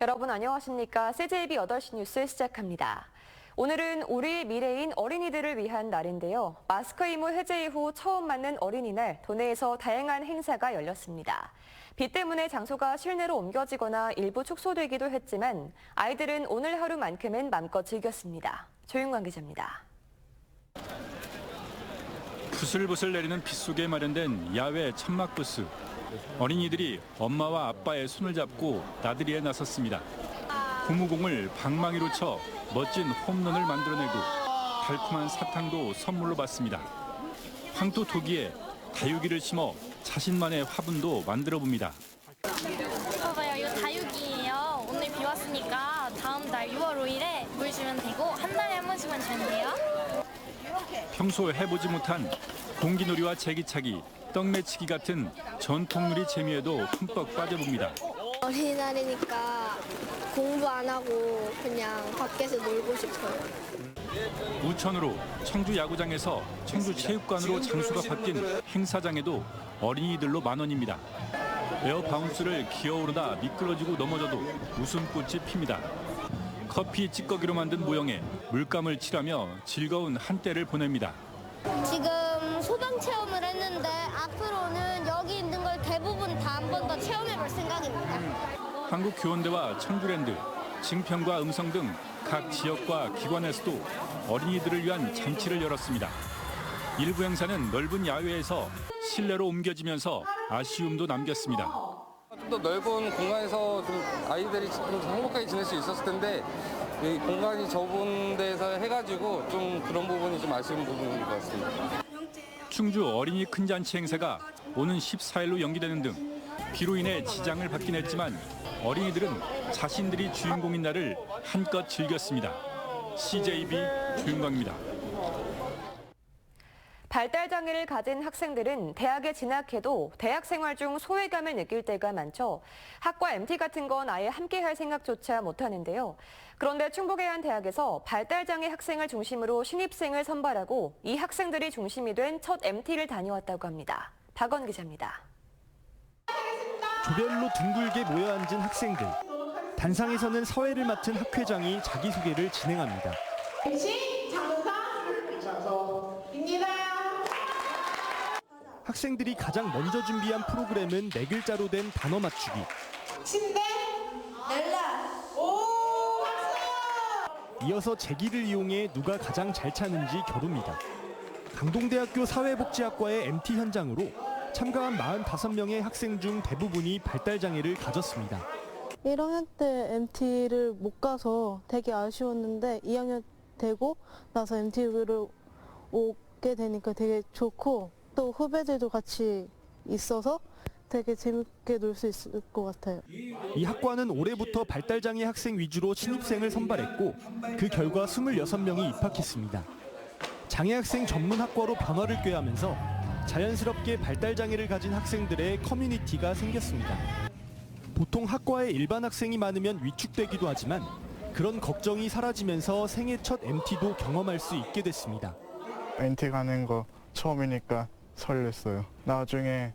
여러분 안녕하십니까? CJB 8시 뉴스 시작합니다. 오늘은 우리의 미래인 어린이들을 위한 날인데요. 마스크 의무 해제 이후 처음 맞는 어린이날 도내에서 다양한 행사가 열렸습니다. 비 때문에 장소가 실내로 옮겨지거나 일부 축소되기도 했지만 아이들은 오늘 하루만큼은 맘껏 즐겼습니다. 조윤관 기자입니다. 부슬부슬 내리는 빗 속에 마련된 야외 천막부스. 어린이들이 엄마와 아빠의 손을 잡고 나들이에 나섰습니다. 고무공을 방망이로 쳐 멋진 홈런을 만들어내고 달콤한 사탕도 선물로 받습니다. 황토 토기에 다육이를 심어 자신만의 화분도 만들어 봅니다. 봐봐요, 이거 다육이에요. 오늘 비 왔으니까 다음 달 6월 5일에 물 주면 되고 한 달에 한 번씩만 주면 돼요. 평소 해보지 못한 공기놀이와 제기차기, 떡매치기 같은 전통놀이 재미에도 흠뻑 빠져봅니다. 어린이날이니까 공부 안 하고 그냥 밖에서 놀고 싶어요. 우천으로 청주 야구장에서 청주 체육관으로 장소가 바뀐 행사장에도 어린이들로 만원입니다. 에어 바운스를 기어오르다 미끄러지고 넘어져도 웃음꽃이 핍니다. 커피 찌꺼기로 만든 모형에 물감을 칠하며 즐거운 한때를 보냅니다. 지금 소방 체험을 했는데 앞으로는 여기 있는 걸 대부분 다 한 번 더 체험해 볼 생각입니다. 한국교원대와 청주랜드, 증평과 음성 등 각 지역과 기관에서도 어린이들을 위한 잔치를 열었습니다. 일부 행사는 넓은 야외에서 실내로 옮겨지면서 아쉬움도 남겼습니다. 좀 더 넓은 공간에서 좀 아이들이 좀 행복하게 지낼 수 있었을 텐데 이 공간이 좁은 데서 해가지고 좀 그런 부분이 좀 아쉬운 부분인 것 같습니다. 충주 어린이 큰 잔치 행사가 오는 14일로 연기되는 등 비로 인해 지장을 받긴 했지만 어린이들은 자신들이 주인공인 날을 한껏 즐겼습니다. CJB 조윤광입니다. 발달장애를 가진 학생들은 대학에 진학해도 대학 생활 중 소외감을 느낄 때가 많죠. 학과 MT 같은 건 아예 함께할 생각조차 못하는데요. 그런데 충북의 한 대학에서 발달장애 학생을 중심으로 신입생을 선발하고 이 학생들이 중심이 된 첫 MT를 다녀왔다고 합니다. 박원 기자입니다. 조별로 둥글게 모여 앉은 학생들. 단상에서는 사회를 맡은 학회장이 자기소개를 진행합니다. 학생들이 가장 먼저 준비한 프로그램은 4글자로 된 단어 맞추기. 침대, 넬라, 오, 박수! 이어서 제기를 이용해 누가 가장 잘 차는지 겨룹니다. 강동대학교 사회복지학과의 MT 현장으로 참가한 45명의 학생 중 대부분이 발달장애를 가졌습니다. 1학년 때 MT를 못 가서 되게 아쉬웠는데 2학년 되고 나서 MT를 오게 되니까 되게 좋고 또 후배들도 같이 있어서 되게 재밌게 놀 수 있을 것 같아요. 이 학과는 올해부터 발달장애 학생 위주로 신입생을 선발했고 그 결과 26명이 입학했습니다. 장애학생 전문 학과로 변화를 꾀하면서 자연스럽게 발달장애를 가진 학생들의 커뮤니티가 생겼습니다. 보통 학과에 일반 학생이 많으면 위축되기도 하지만 그런 걱정이 사라지면서 생애 첫 MT도 경험할 수 있게 됐습니다. MT 가는 거 처음이니까 설렜어요. 나중에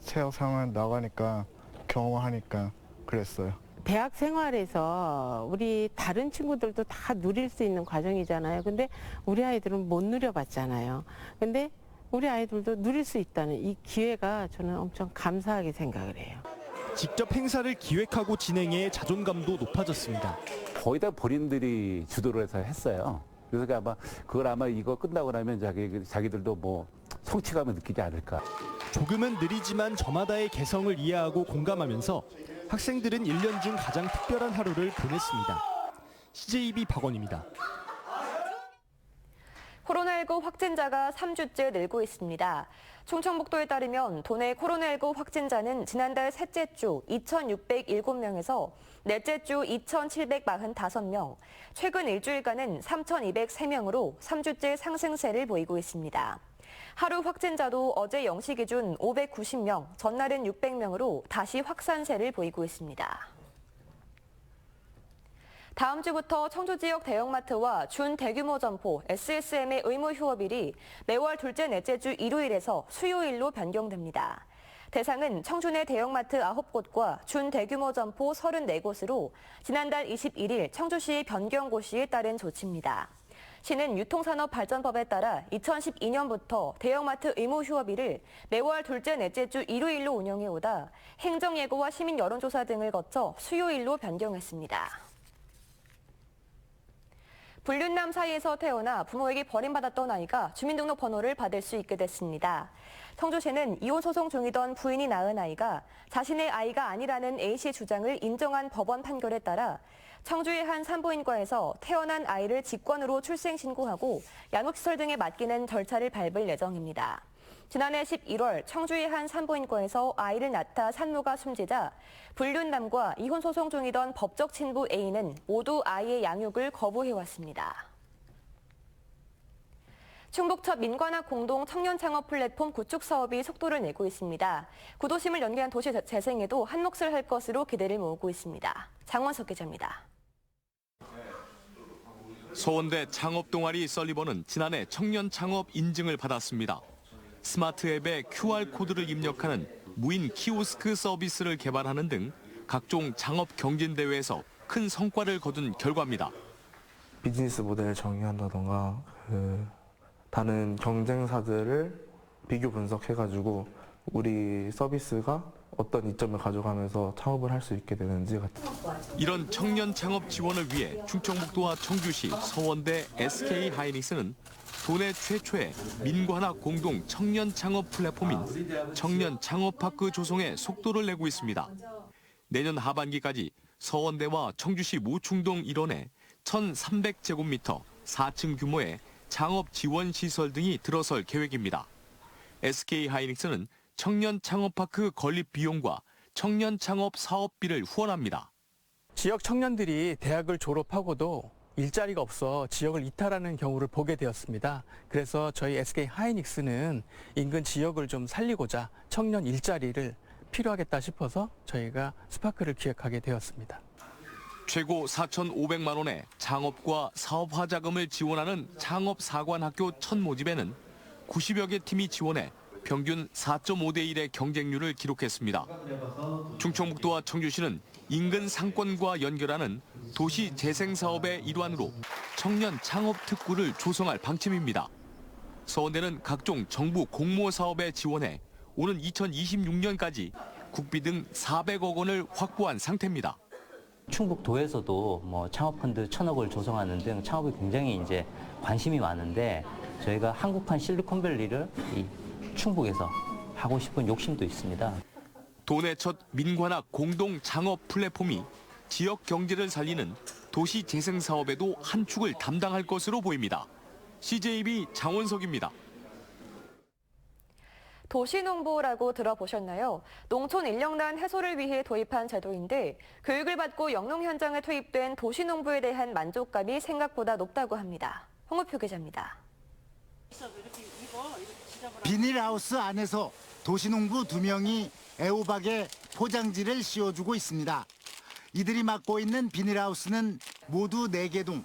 새학생활 나가니까 경험하니까 그랬어요. 대학 생활에서 우리 다른 친구들도 다 누릴 수 있는 과정이잖아요. 근데 우리 아이들은 못 누려봤잖아요. 근데 우리 아이들도 누릴 수 있다는 이 기회가 저는 엄청 감사하게 생각을 해요. 직접 행사를 기획하고 진행해 자존감도 높아졌습니다. 거의 다 본인들이 주도를 해서 했어요. 그래서 그걸 이거 끝나고 나면 자기들도 뭐 성취감을 느끼지 않을까. 조금은 느리지만 저마다의 개성을 이해하고 공감하면서 학생들은 1년 중 가장 특별한 하루를 보냈습니다. CJB 박원입니다. 코로나19 확진자가 3주째 늘고 있습니다. 충청북도에 따르면 도내 코로나19 확진자는 지난달 셋째 주 2,607명에서 넷째 주 2,745명, 최근 일주일간은 3,203명으로 3주째 상승세를 보이고 있습니다. 하루 확진자도 어제 0시 기준 590명, 전날은 600명으로 다시 확산세를 보이고 있습니다. 다음 주부터 청주 지역 대형마트와 준대규모 점포 SSM의 의무 휴업일이 매월 둘째 넷째 주 일요일에서 수요일로 변경됩니다. 대상은 청주 내 대형마트 9곳과 준대규모 점포 34곳으로 지난달 21일 청주시 변경고시에 따른 조치입니다. 시는 유통산업발전법에 따라 2012년부터 대형마트 의무 휴업일을 매월 둘째, 넷째 주 일요일로 운영해오다 행정예고와 시민 여론조사 등을 거쳐 수요일로 변경했습니다. 불륜남 사이에서 태어나 부모에게 버림받았던 아이가 주민등록번호를 받을 수 있게 됐습니다. 청주시는 이혼 소송 중이던 부인이 낳은 아이가 자신의 아이가 아니라는 A씨의 주장을 인정한 법원 판결에 따라 청주의 한 산부인과에서 태어난 아이를 직권으로 출생신고하고 양육시설 등에 맡기는 절차를 밟을 예정입니다. 지난해 11월 청주의 한 산부인과에서 아이를 낳다 산모가 숨지자 불륜남과 이혼 소송 중이던 법적 친부 A는 모두 아이의 양육을 거부해왔습니다. 충북 첫 민관학 공동 청년 창업 플랫폼 구축 사업이 속도를 내고 있습니다. 구도심을 연계한 도시 재생에도 한 몫을 할 것으로 기대를 모으고 있습니다. 장원석 기자입니다. 서원대 창업 동아리 썰리번은 지난해 청년 창업 인증을 받았습니다. 스마트 앱에 QR코드를 입력하는 무인 키오스크 서비스를 개발하는 등 각종 창업 경진대회에서 큰 성과를 거둔 결과입니다. 비즈니스 모델을 정의한다던가 다른 경쟁사들을 비교 분석해가지고 우리 서비스가 어떤 이점을 가져가면서 창업을 할 수 있게 되는지 이런 청년 창업 지원을 위해 충청북도와 청주시, 서원대, SK하이닉스는 도내 최초의 민관학 공동 청년 창업 플랫폼인 청년 창업파크 조성에 속도를 내고 있습니다. 내년 하반기까지 서원대와 청주시 모충동 일원에 1,300제곱미터 4층 규모의 창업 지원 시설 등이 들어설 계획입니다. SK하이닉스는 청년 창업파크 건립 비용과 청년 창업 사업비를 후원합니다. 지역 청년들이 대학을 졸업하고도 일자리가 없어 지역을 이탈하는 경우를 보게 되었습니다. 그래서 저희 SK하이닉스는 인근 지역을 좀 살리고자 청년 일자리를 필요하겠다 싶어서 저희가 스파크를 기획하게 되었습니다. 최고 4,500만 원의 창업과 사업화 자금을 지원하는 창업사관학교 첫 모집에는 90여 개 팀이 지원해 평균 4.5대 1의 경쟁률을 기록했습니다. 충청북도와 청주시는 인근 상권과 연결하는 도시 재생 사업의 일환으로 청년 창업 특구를 조성할 방침입니다. 서원대는 각종 정부 공모 사업에 지원해 오는 2026년까지 국비 등 400억 원을 확보한 상태입니다. 충북도에서도 창업펀드 1,000억을 조성하는 등 창업이 굉장히 관심이 많은데 저희가 한국판 실리콘밸리를 충북에서 하고 싶은 욕심도 있습니다. 도내 첫 민관학 공동 창업 플랫폼이 지역 경제를 살리는 도시 재생 사업에도 한 축을 담당할 것으로 보입니다. CJB 장원석입니다. 도시농부라고 들어보셨나요? 농촌 인력난 해소를 위해 도입한 제도인데 교육을 받고 영농 현장에 투입된 도시농부에 대한 만족감이 생각보다 높다고 합니다. 홍우표 기자입니다. 비닐하우스 안에서 도시농부 2명이 애호박에 포장지를 씌워주고 있습니다. 이들이 맡고 있는 비닐하우스는 모두 4개동.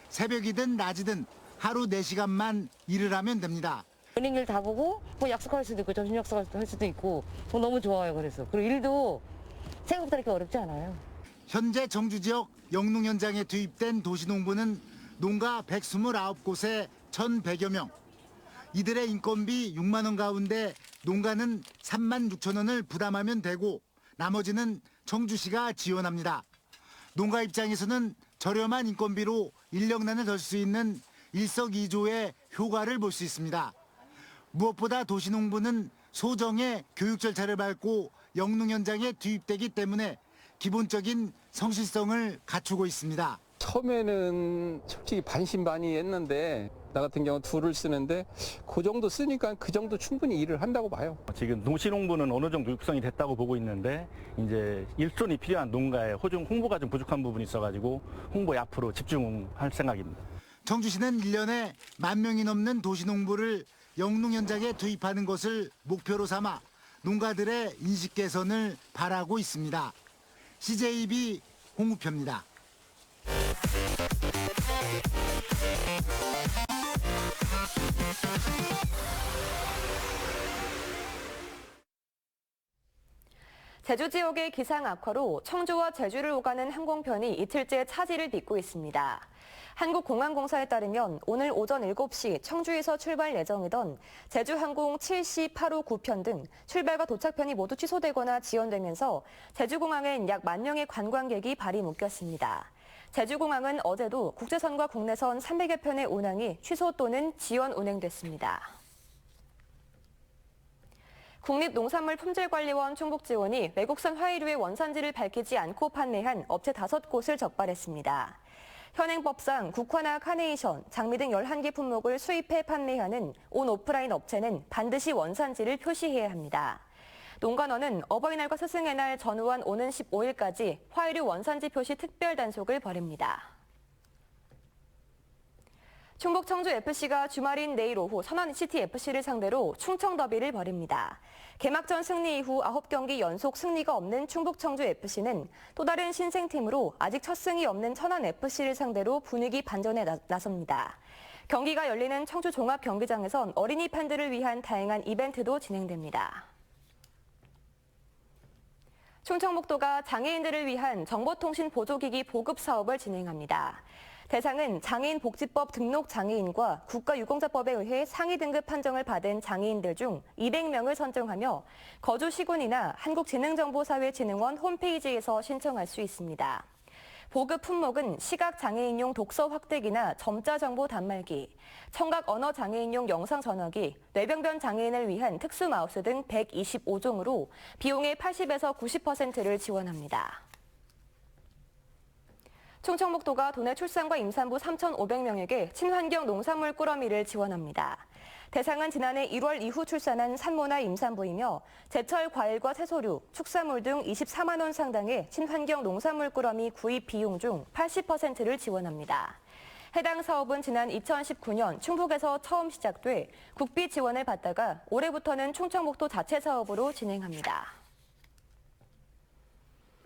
새벽이든 낮이든 하루 4시간만 일을 하면 됩니다. 은행일 다 보고 약속할 수도 있고 점심 약속할 수도 있고 너무 좋아요. 그래서 그리고 일도 생각보다 이렇게 어렵지 않아요. 현재 정주 지역 영농 현장에 투입된 도시농부는 농가 129곳에 1,100여 명. 이들의 인건비 6만 원 가운데 농가는 3만 6천 원을 부담하면 되고 나머지는 청주시가 지원합니다. 농가 입장에서는 저렴한 인건비로 인력난을 덜 수 있는 일석이조의 효과를 볼 수 있습니다. 무엇보다 도시농부는 소정의 교육 절차를 밟고 영농 현장에 투입되기 때문에 기본적인 성실성을 갖추고 있습니다. 처음에는 솔직히 반신반의했는데 나 같은 경우 툴을 쓰는데 그 정도 쓰니까 그 정도 충분히 일을 한다고 봐요. 지금 도시농부는 어느 정도 육성이 됐다고 보고 있는데 이제 일손이 필요한 농가에 홍보가 좀 부족한 부분이 있어가지고 홍보에 앞으로 집중할 생각입니다. 청주시는 1년에 10,000명이 넘는 도시농부를 영농 현장에 투입하는 것을 목표로 삼아 농가들의 인식 개선을 바라고 있습니다. CJB 홍우표입니다. 제주 지역의 기상 악화로 청주와 제주를 오가는 항공편이 이틀째 차질을 빚고 있습니다. 한국공항공사에 따르면 오늘 오전 7시 청주에서 출발 예정이던 제주항공 7시 8호 9편 등 출발과 도착편이 모두 취소되거나 지연되면서 제주공항엔 약 10,000명의 관광객이 발이 묶였습니다. 제주공항은 어제도 국제선과 국내선 300여 편의 운항이 취소 또는 지연 운행됐습니다. 국립농산물품질관리원 충북지원이 외국산 화이류의 원산지를 밝히지 않고 판매한 업체 5곳을 적발했습니다. 현행법상 국화나 카네이션, 장미 등 11개 품목을 수입해 판매하는 온 오프라인 업체는 반드시 원산지를 표시해야 합니다. 농관원은 어버이날과 스승의 날 전후한 오는 15일까지 화이류 원산지 표시 특별 단속을 벌입니다. 충북 청주FC가 주말인 내일 오후 선원CTFC를 상대로 충청 더비를 벌입니다. 개막전 승리 이후 9경기 연속 승리가 없는 충북 청주FC는 또 다른 신생팀으로 아직 첫 승이 없는 천안FC를 상대로 분위기 반전에 나섭니다. 경기가 열리는 청주 종합경기장에선 어린이 팬들을 위한 다양한 이벤트도 진행됩니다. 충청북도가 장애인들을 위한 정보통신 보조기기 보급 사업을 진행합니다. 대상은 장애인복지법 등록 장애인과 국가유공자법에 의해 상위 등급 판정을 받은 장애인들 중 200명을 선정하며 거주 시군이나 한국지능정보사회진흥원 홈페이지에서 신청할 수 있습니다. 보급 품목은 시각장애인용 독서 확대기나 점자 정보 단말기, 청각 언어 장애인용 영상 전화기, 뇌병변 장애인을 위한 특수 마우스 등 125종으로 비용의 80에서 90%를 지원합니다. 충청북도가 도내 출산과 임산부 3,500명에게 친환경 농산물 꾸러미를 지원합니다. 대상은 지난해 1월 이후 출산한 산모나 임산부이며 제철 과일과 채소류, 축산물 등 24만 원 상당의 친환경 농산물 꾸러미 구입 비용 중 80%를 지원합니다. 해당 사업은 지난 2019년 충북에서 처음 시작돼 국비 지원을 받다가 올해부터는 충청북도 자체 사업으로 진행합니다.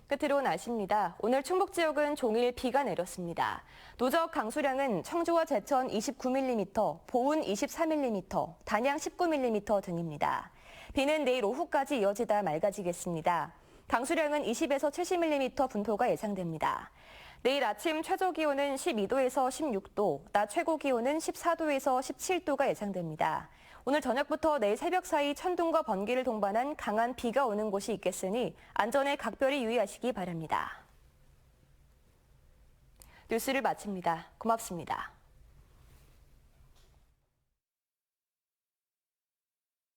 끝으로 날씨입니다. 오늘 충북 지역은 종일 비가 내렸습니다. 누적 강수량은 청주와 제천 29mm, 보은 23mm, 단양 19mm 등입니다. 비는 내일 오후까지 이어지다 맑아지겠습니다. 강수량은 20에서 70mm 분포가 예상됩니다. 내일 아침 최저 기온은 12도에서 16도, 낮 최고 기온은 14도에서 17도가 예상됩니다. 오늘 저녁부터 내일 새벽 사이 천둥과 번개를 동반한 강한 비가 오는 곳이 있겠으니 안전에 각별히 유의하시기 바랍니다. 뉴스를 마칩니다. 고맙습니다.